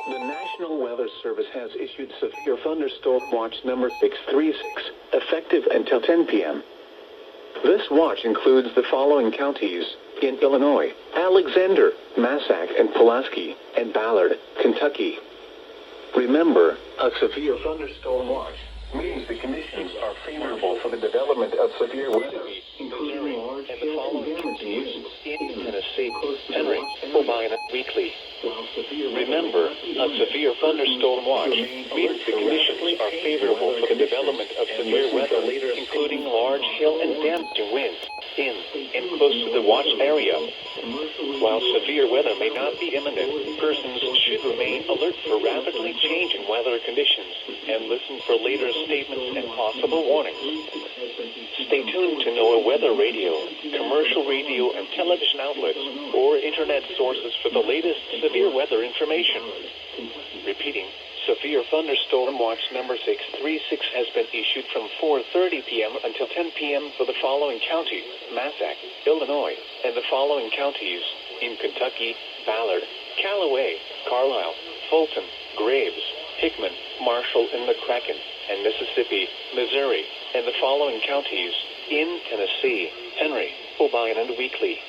The National Weather Service has issued severe thunderstorm watch number 636, effective until 10 p.m. This watch includes the following counties in Illinois: Alexander, Massac, and Pulaski, and Ballard, Kentucky. Remember, a severe thunderstorm watch means the conditions are favorable for the development of severe weather, including large and the following counties in Tennessee: Henry, Albina, Weekly. Remember, a severe thunderstorm watch means the conditions are favorable for the development of severe weather, including large hail and damaging winds in and close to the watch area. While severe weather may not be imminent, persons should remain alert for rapidly changing weather conditions and listen for later statements and possible warnings. Stay tuned to NOAA Weather Radio, commercial radio and television outlets, or internet sources for the latest severe weather information. Repeating, severe thunderstorm watch number 636 has been issued from 4:30 p.m. until 10 p.m. for the following counties: Massac, Illinois, and the following counties in Kentucky: Ballard, Callaway, Carlisle, Fulton, Graves, Hickman, Marshall, and McCracken, and Mississippi, Missouri, and the following counties in Tennessee: Henry, Albina, and Weekly.